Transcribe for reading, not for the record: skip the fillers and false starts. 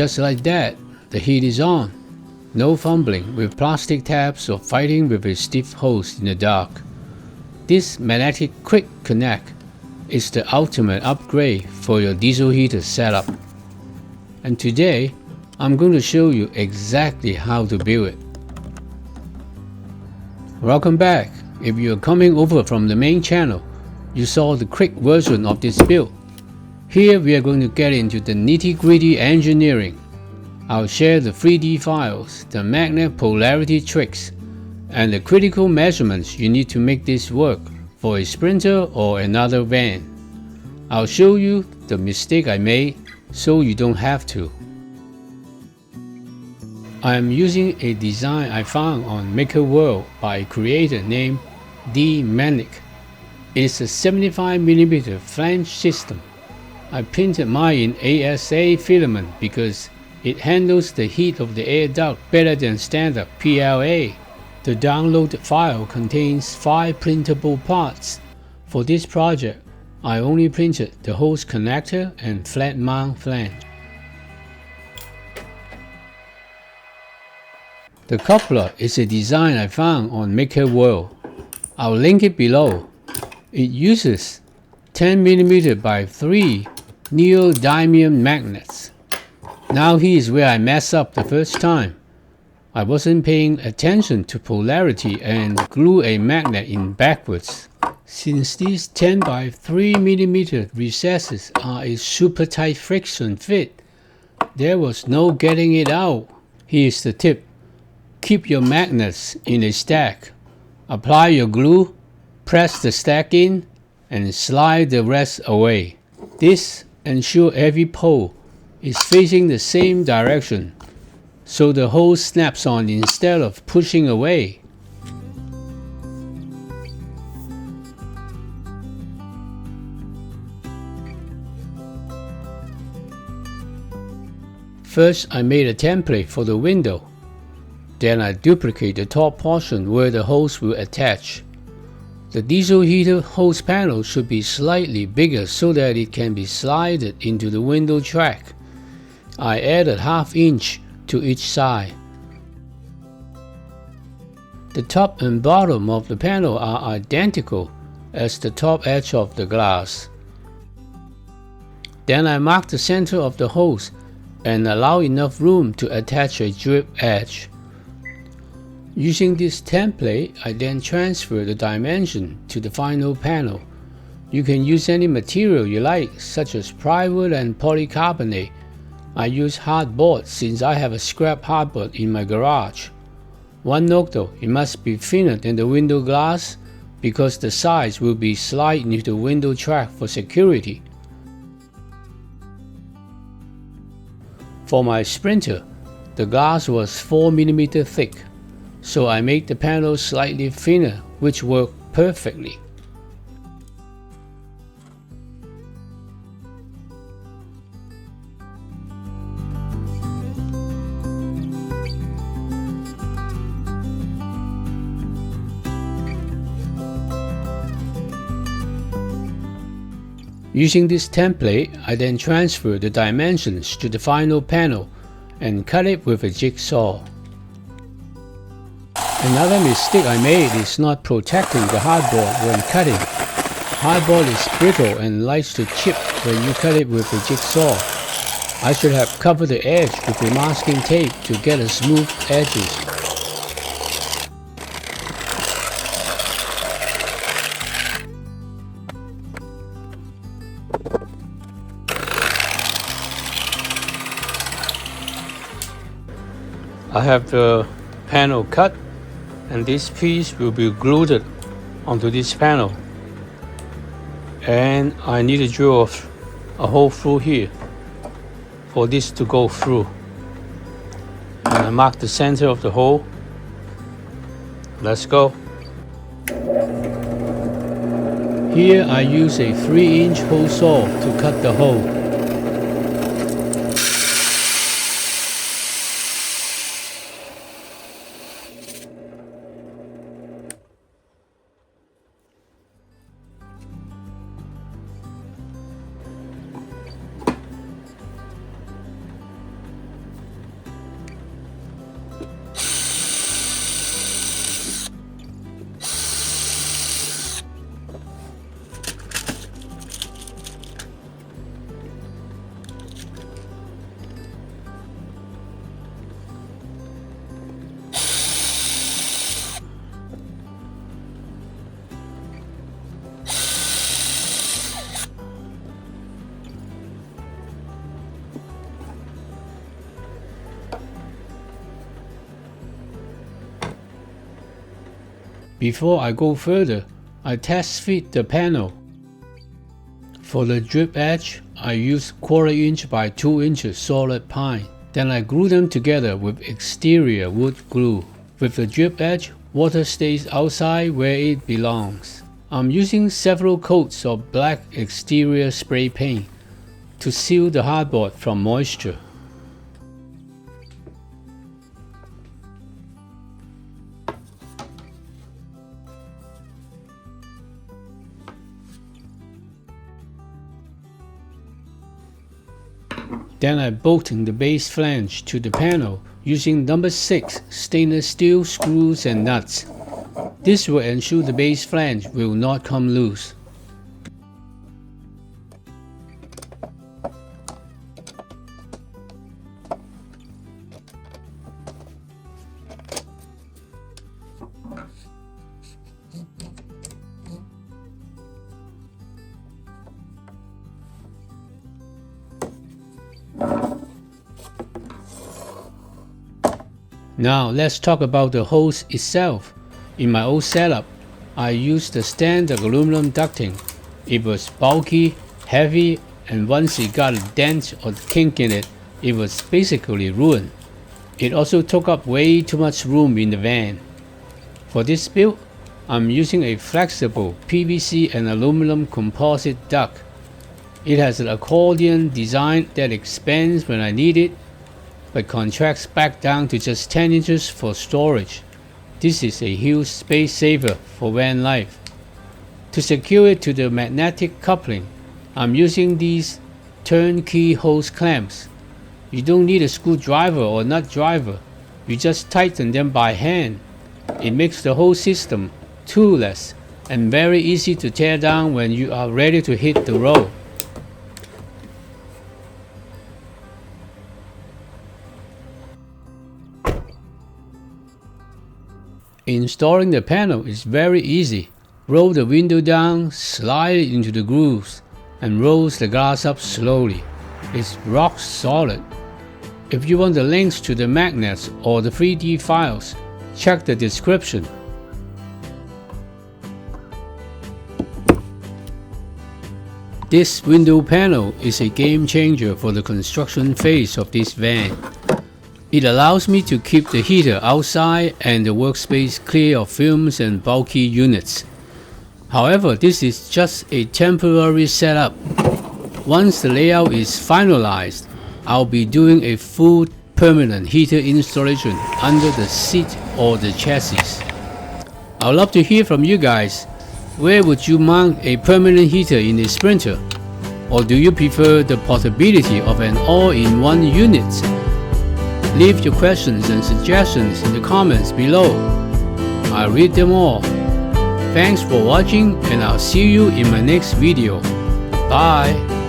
Just like that, the heat is on. No fumbling with plastic tabs or fighting with a stiff hose in the dark. This magnetic quick connect is the ultimate upgrade for your diesel heater setup. And today, I'm going to show you exactly how to build it. Welcome back. If you are coming over from the main channel, you saw the quick version of this build. Here we are going to get into the nitty-gritty engineering. I'll share the 3D files, the magnet polarity tricks, and the critical measurements you need to make this work for a Sprinter or another van. I'll show you the mistake I made so you don't have to. I am using a design I found on Maker World by a creator named D. Manic. It is a 75mm flange system. I printed mine in ASA filament because it handles the heat of the air duct better than standard PLA. The downloaded file contains 5 printable parts. For this project, I only printed the hose connector and flat mount flange. The coupler is a design I found on Maker World. I'll link it below. It uses 10mm by 3 neodymium magnets. Now here's where I messed up the first time. I wasn't paying attention to polarity and glued a magnet in backwards. Since these 10 by 3mm recesses are a super tight friction fit, there was no getting it out. Here's the tip. Keep your magnets in a stack. Apply your glue, press the stack in, and slide the rest away. This ensures every pole is facing the same direction, so the hose snaps on instead of pushing away. First, I made a template for the window. Then I duplicate the top portion where the hose will attach. The diesel heater hose panel should be slightly bigger so that it can be slided into the window track. I added 1/2 inch to each side. The top and bottom of the panel are identical as the top edge of the glass. Then I mark the center of the hose and allow enough room to attach a drip edge. Using this template, I then transfer the dimension to the final panel. You can use any material you like, such as plywood and polycarbonate. I use hardboard since I have a scrap hardboard in my garage. One note though, it must be thinner than the window glass because the sides will be slid into the window track for security. For my Sprinter, the glass was 4mm thick. So I made the panel slightly thinner, which worked perfectly. Using this template, I then transfer the dimensions to the final panel and cut it with a jigsaw. Another mistake I made is not protecting the hardboard when cutting. Hardboard is brittle and likes to chip when you cut it with a jigsaw. I should have covered the edge with a masking tape to get a smooth edges. I have the panel cut, and this piece will be glued onto this panel. And I need to drill a hole through here for this to go through. And I mark the center of the hole. Let's go. Here I use a 3-inch hole saw to cut the hole. Before I go further, I test fit the panel. For the drip edge, I use 1/4 inch by 2 inches solid pine. Then I glue them together with exterior wood glue. With the drip edge, water stays outside where it belongs. I'm using several coats of black exterior spray paint to seal the hardboard from moisture. Then I bolting the base flange to the panel using number 6 stainless steel screws and nuts. This will ensure the base flange will not come loose. Now let's talk about the hose itself. In my old setup, I used the standard aluminum ducting. It was bulky, heavy, and once it got a dent or kink in it, it was basically ruined. It also took up way too much room in the van. For this build, I'm using a flexible PVC and aluminum composite duct. It has an accordion design that expands when I need it, but contracts back down to just 10 inches for storage. This is a huge space saver for van life. To secure it to the magnetic coupling, I'm using these turnkey hose clamps. You don't need a screwdriver or nut driver. You just tighten them by hand. It makes the whole system toolless and very easy to tear down when you are ready to hit the road. Installing the panel is very easy. Roll the window down, slide it into the grooves, and roll the glass up slowly. It's rock solid. If you want the links to the magnets or the 3D files, check the description. This window panel is a game changer for the construction phase of this van. It allows me to keep the heater outside and the workspace clear of fumes and bulky units. However, this is just a temporary setup. Once the layout is finalized, I'll be doing a full permanent heater installation under the seat or the chassis. I'd love to hear from you guys. Where would you mount a permanent heater in a Sprinter? Or do you prefer the portability of an all-in-one unit? Leave your questions and suggestions in the comments below. I'll read them all. Thanks for watching, and I'll see you in my next video. Bye!